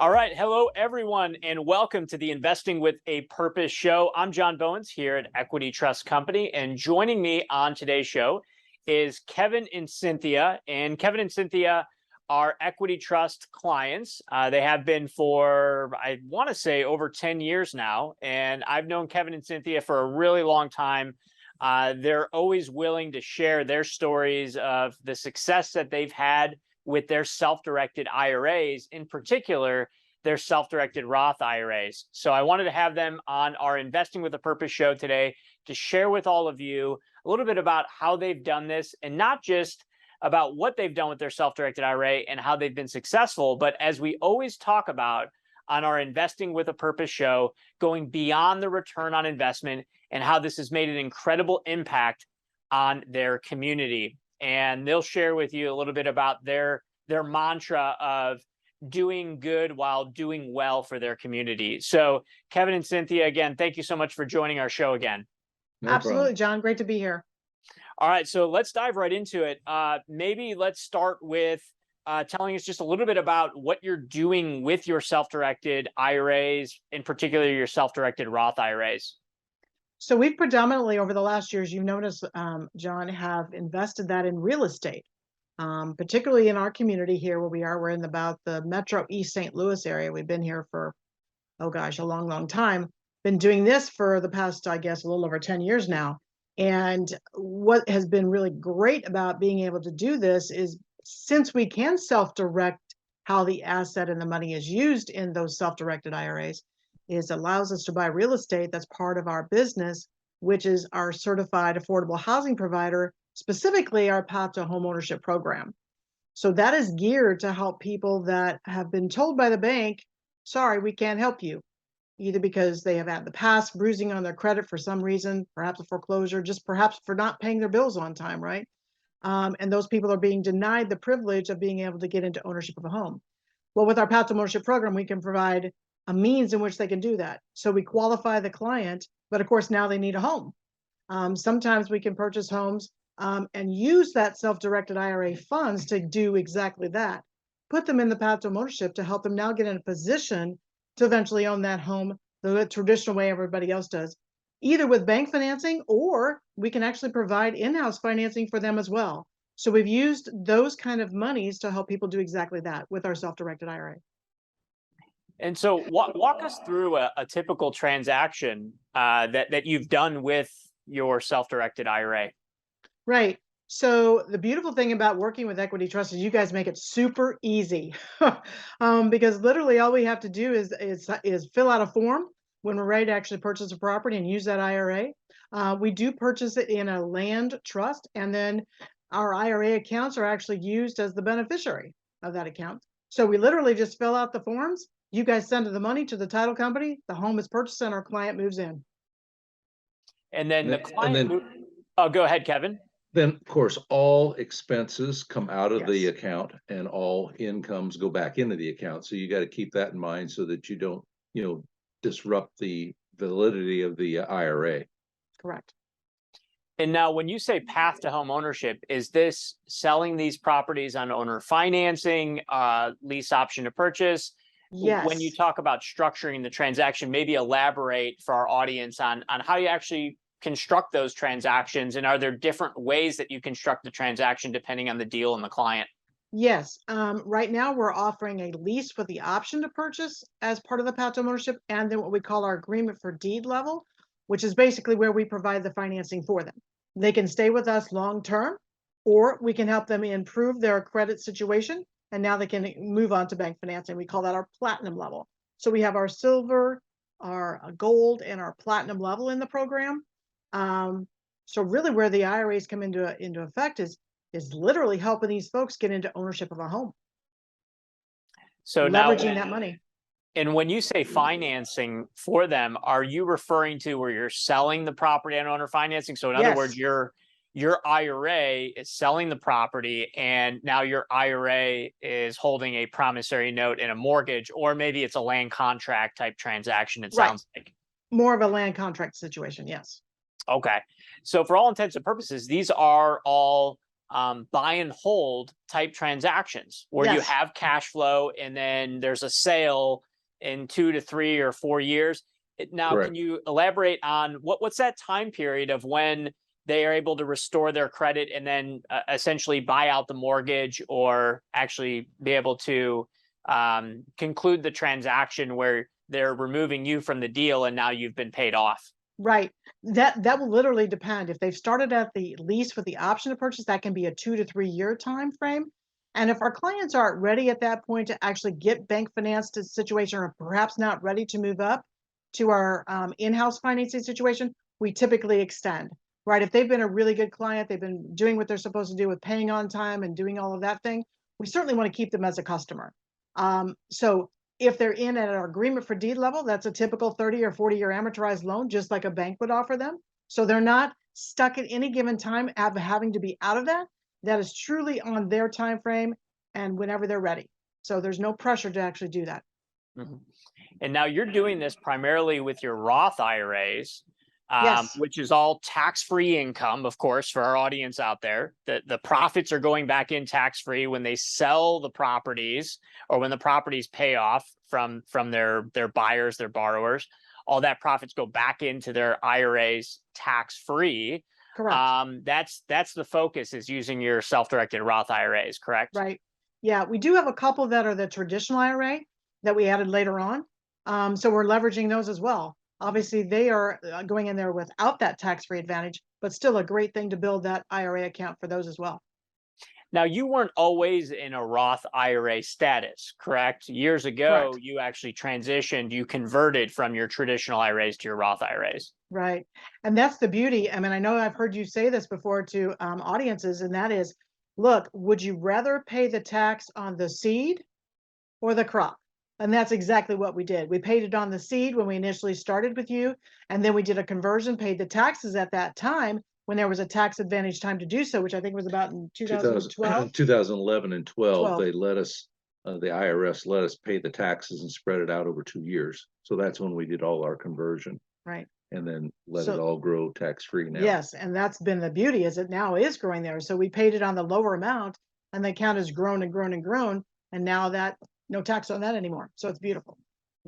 All right. Hello, everyone, and welcome to the Investing with a Purpose show. I'm John Bowens here at Equity Trust Company, and joining me on today's show is Kevin and Cynthia. And Kevin and Cynthia are Equity Trust clients. They have been for, I want to say, over 10 years now. And I've known Kevin and Cynthia for a really long time. They're always willing to share their stories of the success that they've had with their self-directed IRAs, in particular, their self-directed Roth IRAs. So I wanted to have them on our Investing with a Purpose show today to share with all of you a little bit about how they've done this, and not just about what they've done with their self-directed IRA and how they've been successful, but as we always talk about on our Investing with a Purpose show, going beyond the return on investment and how this has made an incredible impact on their community. And they'll share with you a little bit about their mantra of doing good while doing well for their community. So Kevin and Cynthia, again, thank you so much for joining our show again. No Absolutely, problem. John. Great to be here. All right, so let's dive right into it. Maybe let's start with telling us just a little bit about what you're doing with your self-directed IRAs, in particular your self-directed Roth IRAs. So we've predominantly, over the last years, you've noticed, John, have invested that in real estate, particularly in our community here where we are. We're in about the Metro East St. Louis area. We've been here for, oh gosh, a long, long time. Been doing this for the past, I guess, a little over 10 years now. And what has been really great about being able to do this is, since we can self-direct how the asset and the money is used in those self-directed IRAs, is allows us to buy real estate that's part of our business, which is our certified affordable housing provider, specifically our Path to Homeownership program. So that is geared to help people that have been told by the bank, sorry, we can't help you, either because they have had the past bruising on their credit for some reason, perhaps a foreclosure, just perhaps for not paying their bills on time, right? And those people are being denied the privilege of being able to get into ownership of a home. Well, with our Path to Homeownership program, we can provide a means in which they can do that. So we qualify the client, but of course now they need a home. Sometimes we can purchase homes and use that self-directed IRA funds to do exactly that. Put them in the Path to Homeownership to help them now get in a position to eventually own that home the traditional way everybody else does, either with bank financing, or we can actually provide in-house financing for them as well. So we've used those kind of monies to help people do exactly that with our self-directed IRA. And so walk us through a typical transaction that you've done with your self-directed IRA. Right. So the beautiful thing about working with Equity Trust is you guys make it super easy, because literally all we have to do is fill out a form when we're ready to actually purchase a property and use that IRA. We do purchase it in a land trust, and then our IRA accounts are actually used as the beneficiary of that account. So we literally just fill out the forms. You guys send the money to the title company, the home is purchased, and our client moves in. And then the client, oh, go ahead, Kevin. Then, of course, all expenses come out of the Yes. account and all incomes go back into the account. So you got to keep that in mind so that you don't, disrupt the validity of the IRA. Correct. And now when you say path to home ownership, is this selling these properties on owner financing, lease option to purchase? Yes. When you talk about structuring the transaction, maybe elaborate for our audience on how you actually construct those transactions, and are there different ways that you construct the transaction depending on the deal and the client? Yes. Right now we're offering a lease with the option to purchase as part of the Path to Ownership, and then what we call our agreement for deed level, which is basically where we provide the financing for them. They can stay with us long term, or we can help them improve their credit situation, and now they can move on to bank financing. We call that our platinum level. So we have our silver, our gold, and our platinum level in the program. So really where the IRAs come into effect is literally helping these folks get into ownership of a home. So leveraging now, that money. And when you say financing for them, are you referring to where you're selling the property on owner financing? So in other words, your IRA is selling the property, and now your IRA is holding a promissory note and a mortgage, or maybe it's a land contract type transaction, it sounds like. More of a land contract situation, yes. Okay. So for all intents and purposes, these are all buy and hold type transactions where you Yes. have cash flow and then there's a sale in 2 to 3 or 4 years. Now, Correct. can you elaborate on what's that time period of when they are able to restore their credit and then essentially buy out the mortgage or actually be able to conclude the transaction where they're removing you from the deal and now you've been paid off? Right. That will literally depend. If they've started at the lease with the option to purchase, that can be a 2 to 3 year time frame. And if our clients aren't ready at that point to actually get bank financed situation, or perhaps not ready to move up to our in-house financing situation, we typically extend. Right. If they've been a really good client, they've been doing what they're supposed to do with paying on time and doing all of that thing, we certainly want to keep them as a customer. So if they're in at our agreement for deed level, that's a typical 30 or 40-year amortized loan, just like a bank would offer them. So they're not stuck at any given time having to be out of that. That is truly on their time frame and whenever they're ready. So there's no pressure to actually do that. Mhm. And now you're doing this primarily with your Roth IRAs, Yes. which is all tax-free income, of course, for our audience out there. The profits are going back in tax-free when they sell the properties or when the properties pay off from their buyers, their borrowers. All that profits go back into their IRAs tax-free. Correct. That's the focus, is using your self-directed Roth IRAs, correct? Right. Yeah, we do have a couple that are the traditional IRA that we added later on. So we're leveraging those as well. Obviously, they are going in there without that tax-free advantage, but still a great thing to build that IRA account for those as well. Now, you weren't always in a Roth IRA status, correct? Years ago, Correct. you actually transitioned, you converted from your traditional IRAs to your Roth IRAs. Right. And that's the beauty. I mean, I know I've heard you say this before to audiences, and that is, look, would you rather pay the tax on the seed or the crop? And that's exactly what we did. We paid it on the seed when we initially started with you, and then we did a conversion, paid the taxes at that time when there was a tax advantage time to do so, which I think was about in 2012. 2011 and 12, 12. they let us, the IRS let us pay the taxes and spread it out over 2 years. So that's when we did all our conversion Right. and then let it So all grow tax-free now. yes, and that's been the beauty, is it now is growing there. So we paid it on the lower amount, and the account has grown and grown and grown, and now that no tax on that anymore. So it's beautiful.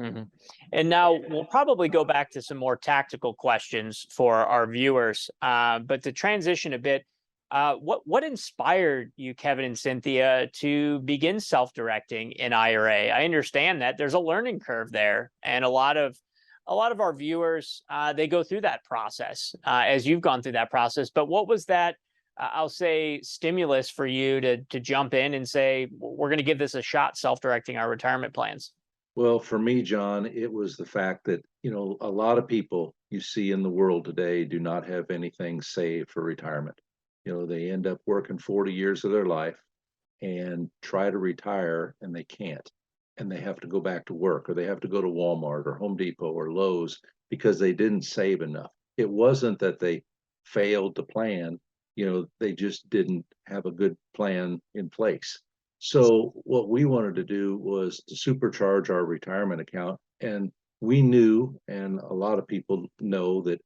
Mhm. And now we'll probably go back to some more tactical questions for our viewers. But to transition a bit, what inspired you, Kevin and Cynthia, to begin self-directing in IRA? I understand that there's a learning curve there, and a lot of our viewers, they go through that process, as you've gone through that process. But what was that, I'll say, stimulus for you to jump in and say, we're going to give this a shot, self-directing our retirement plans? Well, for me, John, it was the fact that, a lot of people you see in the world today do not have anything saved for retirement. They end up working 40 years of their life and try to retire and they can't. And they have to go back to work, or they have to go to Walmart or Home Depot or Lowe's because they didn't save enough. It wasn't that they failed to plan, they just didn't have a good plan in place. So what we wanted to do was to supercharge our retirement account. And we knew, and a lot of people know, that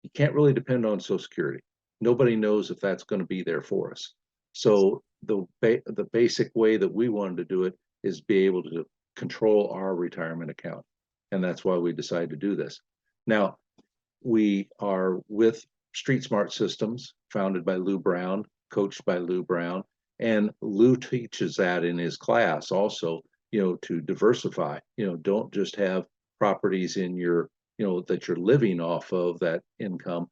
you can't really depend on Social Security. Nobody knows if that's going to be there for us. So the basic way that we wanted to do it is be able to control our retirement account. And that's why we decided to do this. Now, we are with Street Smart Systems, founded by Lou Brown, coached by Lou Brown. And Lou teaches that in his class also, to diversify, don't just have properties in your, that you're living off of that income,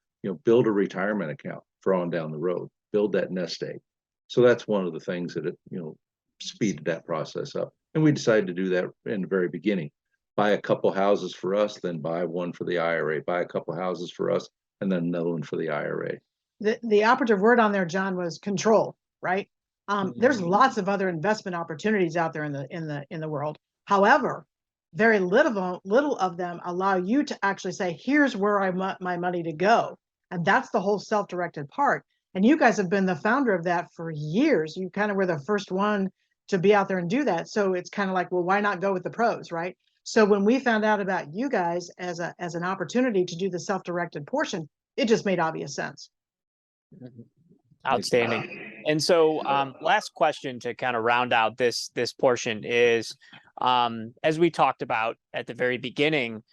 build a retirement account for on down the road, build that nest egg. So that's one of the things that, speeded that process up. And we decided to do that in the very beginning. Buy a couple houses for us, then buy one for the IRA, buy a couple houses for us, and then another one for the IRA. The operative word on there, John, was control, right? There's lots of other investment opportunities out there in the world. However, very little of them allow you to actually say, here's where I want my money to go. And that's the whole self-directed part. And you guys have been the founder of that for years. You kind of were the first one to be out there and do that. So it's kind of like, well, why not go with the pros, right? So when we found out about you guys as an opportunity to do the self-directed portion, it just made obvious sense. Outstanding. And so, last question to kind of round out this portion is, as we talked about at the very beginning,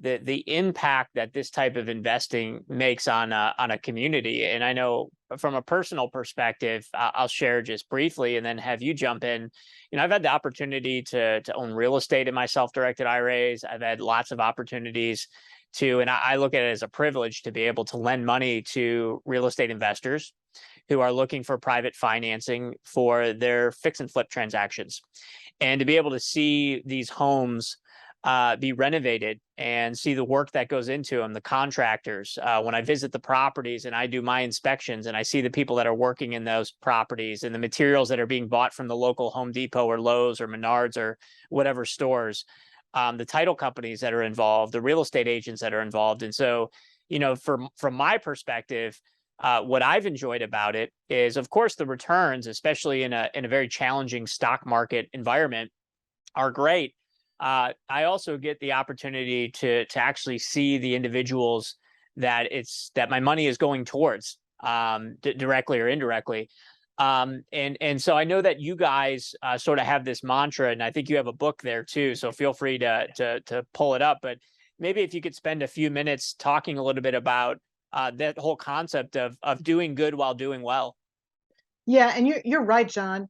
the impact that this type of investing makes on a community. And I know from a personal perspective, I'll share just briefly, and then have you jump in. I've had the opportunity to own real estate in my self-directed IRAs. I've had lots of opportunities to, and I look at it as a privilege to be able to lend money to real estate investors who are looking for private financing for their fix and flip transactions, and to be able to see these homes be renovated and see the work that goes into them, the contractors. When I visit the properties and I do my inspections and I see the people that are working in those properties and the materials that are being bought from the local Home Depot or Lowe's or Menards or whatever stores, the title companies that are involved, the real estate agents that are involved. And so, from my perspective, what I've enjoyed about it is, of course, the returns, especially in a very challenging stock market environment, are great. I also get the opportunity to actually see the individuals that my money is going towards, directly or indirectly. And so I know that you guys sort of have this mantra, and I think you have a book there too. So feel free to pull it up. But maybe if you could spend a few minutes talking a little bit about that whole concept of doing good while doing well. Yeah, and you're right, John.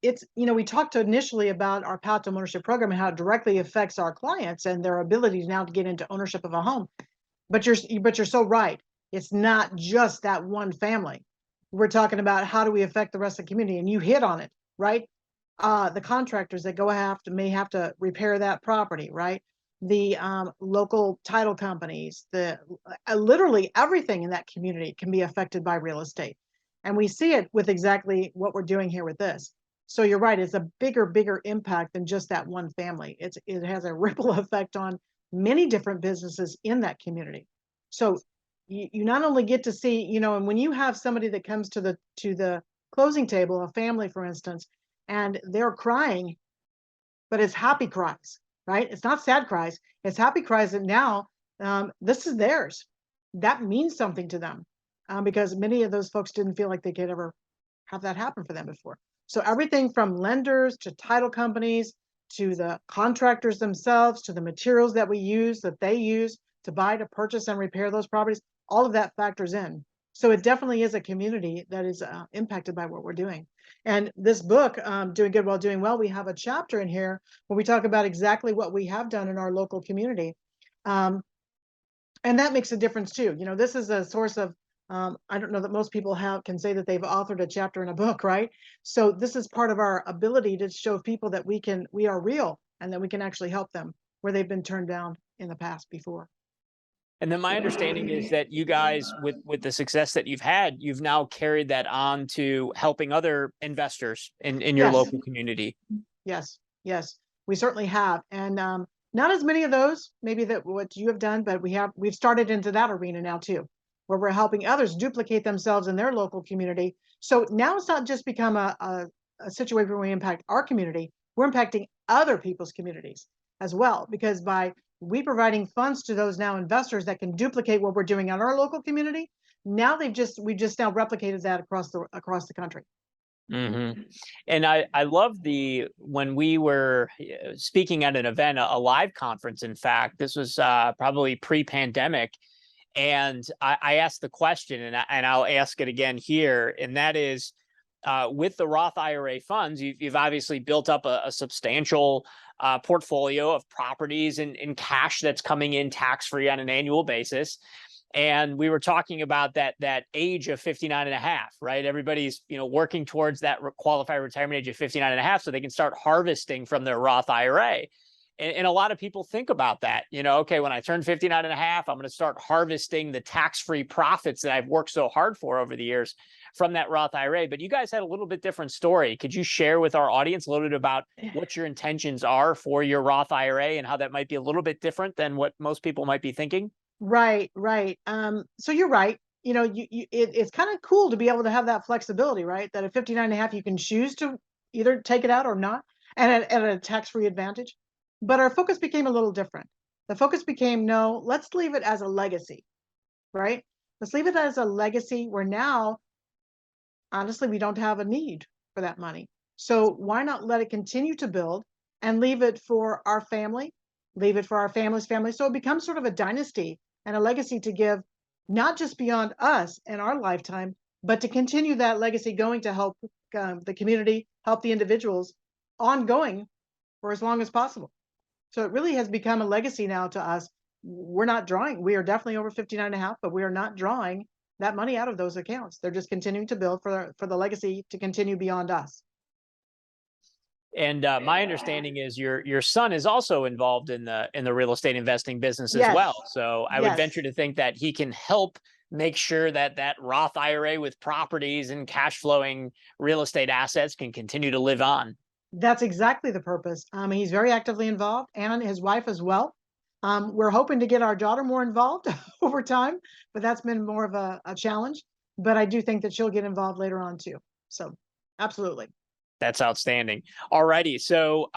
It's, we talked initially about our Path to Ownership program and how it directly affects our clients and their ability now to get into ownership of a home. But you're so right. It's not just that one family. We're talking about how do we affect the rest of the community, and you hit on it, right? The contractors that may have to repair that property, right? The local title companies, literally everything in that community can be affected by real estate. And we see it with exactly what we're doing here with this. So you're right, it's a bigger impact than just that one family. It has a ripple effect on many different businesses in that community. So you not only get to see, and when you have somebody that comes to the closing table, a family, for instance, and they're crying, but it's happy cries, right? It's not sad cries. It's happy cries that now this is theirs. That means something to them, because many of those folks didn't feel like they could ever have that happen for them before. So everything from lenders to title companies to the contractors themselves to the materials that they use to buy, to purchase and repair those properties, all of that factors in. So it definitely is a community that is impacted by what we're doing. And this book, Doing Good While Doing Well, we have a chapter in here where we talk about exactly what we have done in our local community. And that makes a difference too. This is a source of, I don't know that most people can say that they've authored a chapter in a book, right? So this is part of our ability to show people that we are real and that we can actually help them where they've been turned down in the past before. And then my understanding is that you guys, with the success that you've had, you've now carried that on to helping other investors in your Yes. local community. Yes, we certainly have. And not as many of those, maybe that what you have done, but we've started into that arena now too, where we're helping others duplicate themselves in their local community. So now it's not just become a situation where we impact our community, we're impacting other people's communities as well, because by we providing funds to those now investors that can duplicate what we're doing in our local community, now we've just now replicated that across the country. Mm-hmm. And I love when we were speaking at an event, a live conference, in fact, this was probably pre-pandemic. And I asked the question, and I'll ask it again here, and that is, with the Roth IRA funds, you've obviously built up a substantial portfolio of properties and cash that's coming in tax-free on an annual basis. And we were talking about that age of 59 and a half, right? Everybody's, working towards that qualified retirement age of 59 and a half so they can start harvesting from their Roth IRA. And a lot of people think about that, okay, when I turn 59 and a half, I'm going to start harvesting the tax-free profits that I've worked so hard for over the years from that Roth IRA. But you guys had a little bit different story. Could you share with our audience a little bit about what your intentions are for your Roth IRA and how that might be a little bit different than what most people might be thinking? Right. So you're right. It's kind of cool to be able to have that flexibility, right? That at 59 and a half, you can choose to either take it out or not, and at a tax-free advantage. But our focus became a little different. The focus became, no, let's leave it as a legacy, right? Let's leave it as a legacy where now honestly, we don't have a need for that money. So why not let it continue to build and leave it for our family, leave it for our family's family. So it becomes sort of a dynasty and a legacy to give, not just beyond us and our lifetime, but to continue that legacy going to help the community, help the individuals ongoing for as long as possible. So it really has become a legacy now to us. We're not drawing. We are definitely over 59 and a half, but we are not drawing that money out of those accounts. They're just continuing to build for the legacy to continue beyond us. And my understanding is your son is also involved in the real estate investing business as Yes. well. So I would Yes. venture to think that he can help make sure that that Roth IRA with properties and cash flowing real estate assets can continue to live on. That's exactly the purpose. He's very actively involved, and his wife as well. We're hoping to get our daughter more involved over time, but that's been more of a challenge. But I do think that she'll get involved later on too. So absolutely. That's outstanding. Alrighty, so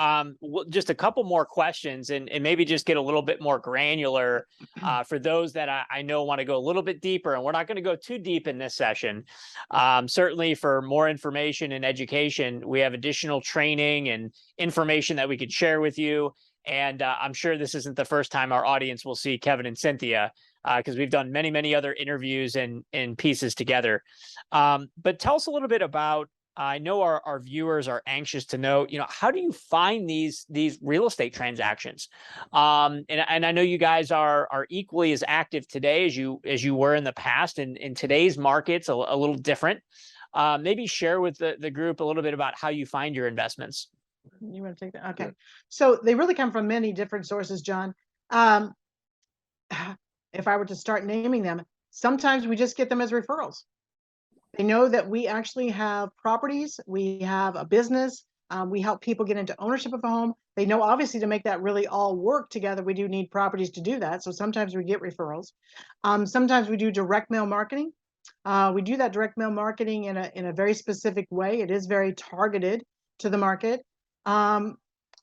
just a couple more questions, and maybe just get a little bit more granular for those that I know want to go a little bit deeper. And we're not going to go too deep in this session. Certainly, for more information and education, we have additional training and information that we could share with you. And I'm sure this isn't the first time our audience will see Kevin and Cynthia, because we've done many other interviews and pieces together. But tell us a little bit about. I know our viewers are anxious to know, how do you find these real estate transactions? And I know you guys are equally as active today as you were in the past. And in today's market's a little different. Maybe share with the group a little bit about how you find your investments. You want to take that? Okay. Yeah. So they really come from many different sources, John. If I were to start naming them, sometimes we just get them as referrals. They know that we actually have properties, we have a business, we help people get into ownership of a home. They know obviously to make that really all work together, we do need properties to do that. So sometimes we get referrals. Sometimes we do direct mail marketing. We do that direct mail marketing in a very specific way. It is very targeted to the market.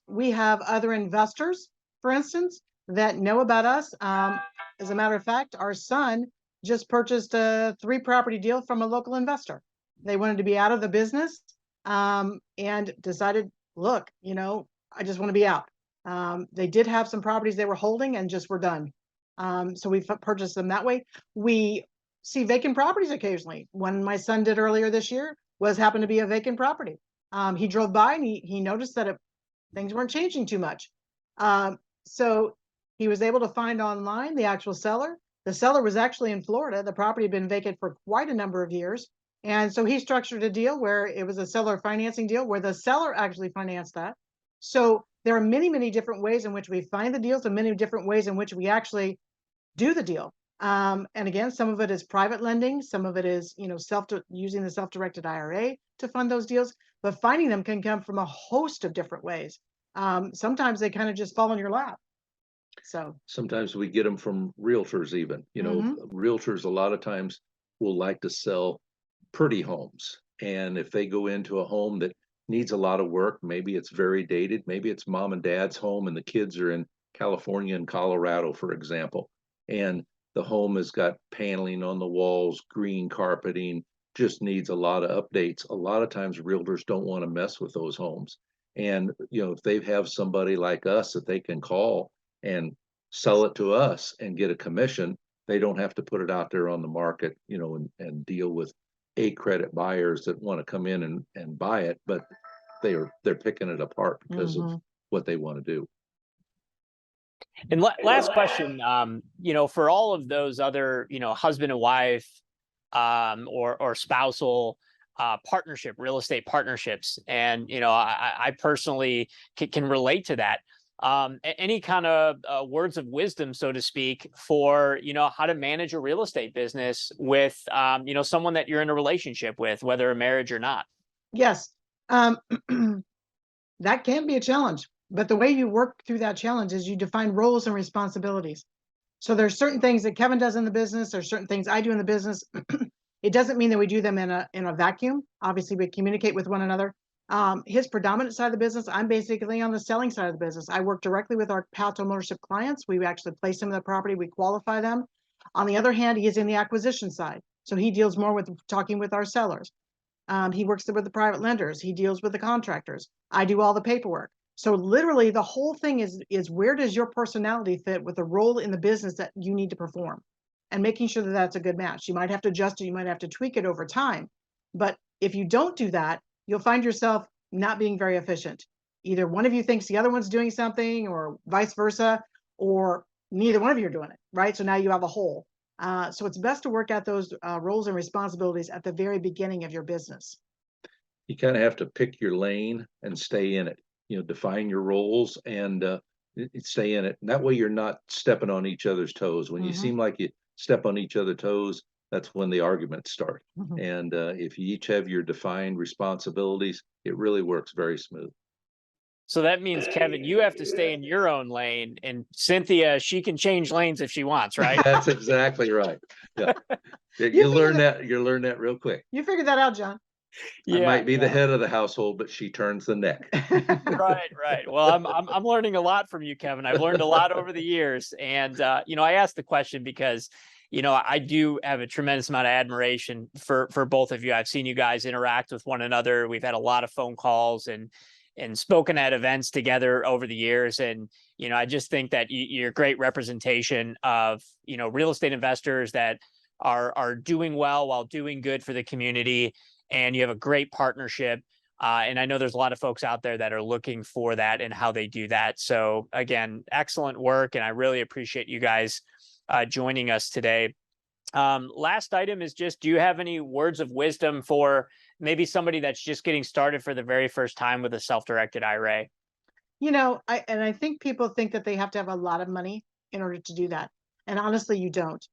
We have other investors, for instance, that know about us. As a matter of fact, our son just purchased a 3-property deal from a local investor. They wanted to be out of the business and decided, look, I just want to be out. They did have some properties they were holding and just were done. So we purchased them that way. We see vacant properties occasionally. One my son did earlier this year happened to be a vacant property. He drove by and he noticed that things weren't changing too much. So he was able to find online the actual seller. The seller was actually in Florida. The property had been vacant for quite a number of years. And so he structured a deal where it was a seller financing deal where the seller actually financed that. So there are many different ways in which we find the deals and many different ways in which we actually do the deal. And again, some of it is private lending. Some of it is, using the self-directed IRA to fund those deals. But finding them can come from a host of different ways. Sometimes they kind of just fall in your lap. So Sometimes we get them from realtors even, realtors a lot of times will like to sell pretty homes. And if they go into a home that needs a lot of work, maybe it's very dated, maybe it's mom and dad's home and the kids are in California and Colorado, for example, and the home has got paneling on the walls, green carpeting, just needs a lot of updates. A lot of times realtors don't want to mess with those homes. And, if they have somebody like us that they can call and sell it to us and get a commission, they don't have to put it out there on the market, and deal with credit buyers that want to come in and buy it, but they're picking it apart because of what they want to do. And last question, for all of those other, husband and wife or spousal partnership, real estate partnerships, and I personally can relate to that. Any kind of words of wisdom, so to speak, for how to manage a real estate business with someone that you're in a relationship with, whether a marriage or not? yes, that can be a challenge. But the way you work through that challenge is you define roles and responsibilities. So there's certain things that Kevin does in the business. There's certain things I do in the business. It doesn't mean that we do them in a vacuum. Obviously, we communicate with one another. His predominant side of the business, I'm basically on the selling side of the business. I work directly with our path to ownership clients. We actually place them in the property. We qualify them. On the other hand, he is in the acquisition side. So he deals more with talking with our sellers. He works with the private lenders. He deals with the contractors. I do all the paperwork. So literally the whole thing is where does your personality fit with the role in the business that you need to perform, and making sure that that's a good match. You might have to adjust it. You might have to tweak it over time. But if you don't do that, you'll find yourself not being very efficient. Either one of you thinks the other one's doing something, or vice versa, or neither one of you are doing it, right? So now you have a hole. So it's best to work out those roles and responsibilities at the very beginning of your business. You kind of have to pick your lane and stay in it. Define your roles and stay in it. And that way you're not stepping on each other's toes. When you seem like you step on each other's toes, that's when the arguments start. And if you each have your defined responsibilities, it really works very smooth. So that means, Kevin, you have to stay in your own lane, and Cynthia, she can change lanes if she wants, right? That's exactly right. Yeah. You learn that real quick. You figured that out, John. I might be the head of the household, but she turns the neck. Right. Well, I'm learning a lot from you, Kevin. I've learned a lot over the years, and I asked the question because I do have a tremendous amount of admiration for both of you. I've seen you guys interact with one another. We've had a lot of phone calls and spoken at events together over the years, and I just think that you're a great representation of real estate investors that are doing well while doing good for the community. And you have a great partnership. And I know there's a lot of folks out there that are looking for that and how they do that. So again, excellent work. And I really appreciate you guys joining us today. Last item is just, do you have any words of wisdom for maybe somebody that's just getting started for the very first time with a self-directed IRA? I think people think that they have to have a lot of money in order to do that. And honestly, you don't.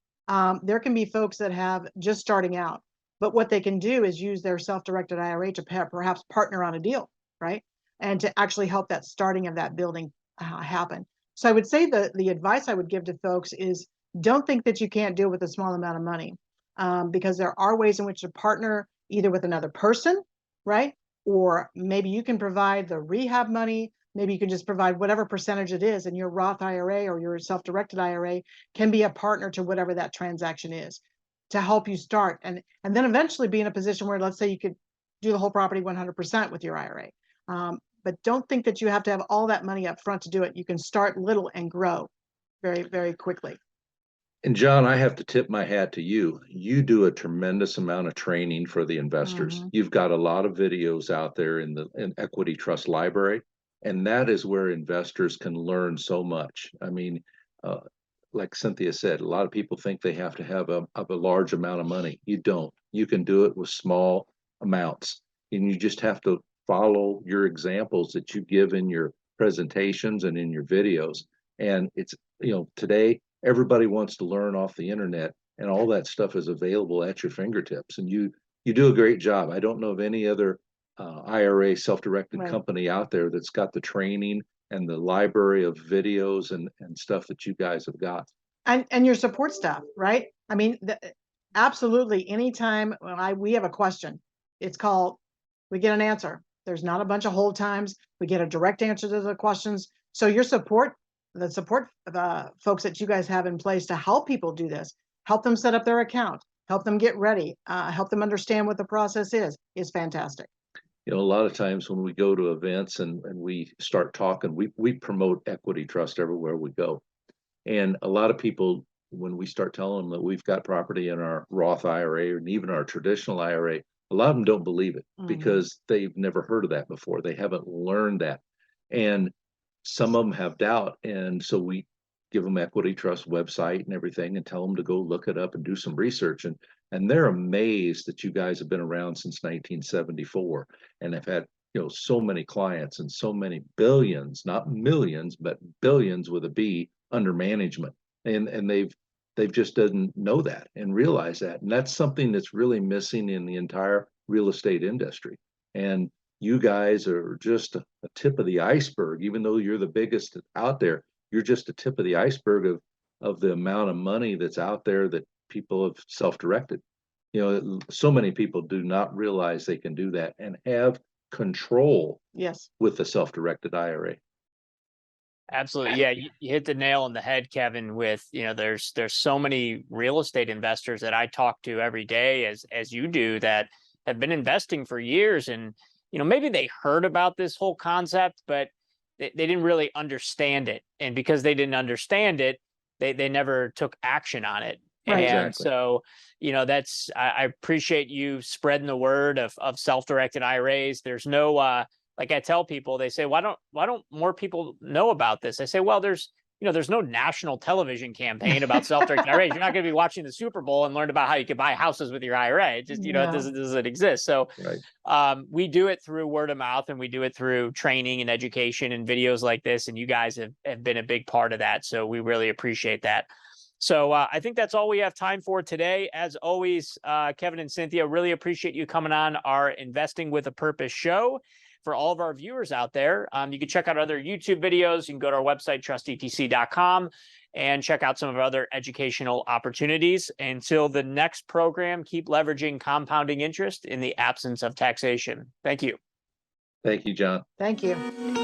There can be folks that have just starting out. But what they can do is use their self-directed IRA to perhaps partner on a deal, right? And to actually help that starting of that building happen. So I would say the advice I would give to folks is, don't think that you can't do it with a small amount of money, because there are ways in which to partner either with another person, right? Or maybe you can provide the rehab money. Maybe you can just provide whatever percentage it is, and your Roth IRA or your self-directed IRA can be a partner to whatever that transaction is, to help you start and then eventually be in a position where, let's say, you could do the whole property 100% with your IRA. But don't think that you have to have all that money up front to do it. You can start little and grow very, very quickly. And John, I have to tip my hat to you. You do a tremendous amount of training for the investors. You've got a lot of videos out there in the Equity Trust library, and that is where investors can learn so much. I mean, like Cynthia said, a lot of people think they have to have a large amount of money. You don't. You can do it with small amounts, and you just have to follow your examples that you give in your presentations and in your videos. And it's, today everybody wants to learn off the internet, and all that stuff is available at your fingertips. And you do a great job. I don't know of any other IRA self-directed company out there that's got the training and the library of videos and stuff that you guys have got. And your support staff, right? I mean, absolutely. Anytime we have a question, we get an answer. There's not a bunch of hold times. We get a direct answer to the questions. So the support folks that you guys have in place to help people do this, help them set up their account, help them get ready, help them understand what the process is fantastic. A lot of times when we go to events and we start talking, we promote Equity Trust everywhere we go. And a lot of people, when we start telling them that we've got property in our Roth IRA and even our traditional IRA, a lot of them don't believe it because they've never heard of that before. They haven't learned that. And some of them have doubt. And so we give them Equity Trust website and everything and tell them to go look it up and do some research. And they're amazed that you guys have been around since 1974 and have had, so many clients and so many billions, not millions, but billions with a B under management. And they've just didn't know that and realize that. And that's something that's really missing in the entire real estate industry. And you guys are just a tip of the iceberg. Even though you're the biggest out there, you're just a tip of the iceberg of the amount of money that's out there that people have self-directed. So many people do not realize they can do that and have control with the self-directed IRA. Absolutely. Yeah, you hit the nail on the head, Kevin, with, there's so many real estate investors that I talk to every day as you do that, have been investing for years, and maybe they heard about this whole concept, but they didn't really understand it. And because they didn't understand it, they never took action on it. Right. And Exactly. so, I appreciate you spreading the word of self-directed IRAs. There's no, like I tell people, they say, why don't more people know about this? I say, well, there's no national television campaign about self-directed IRAs. You're not going to be watching the Super Bowl and learn about how you can buy houses with your IRA. It just, it No. doesn't exist. So Right. we do it through word of mouth, and we do it through training and education and videos like this. And you guys have been a big part of that. So we really appreciate that. So I think that's all we have time for today. As always, Kevin and Cynthia, really appreciate you coming on our Investing with a Purpose show. For all of our viewers out there, you can check out other YouTube videos. You can go to our website, trustetc.com, and check out some of our other educational opportunities. Until the next program, keep leveraging compounding interest in the absence of taxation. Thank you. Thank you, John. Thank you.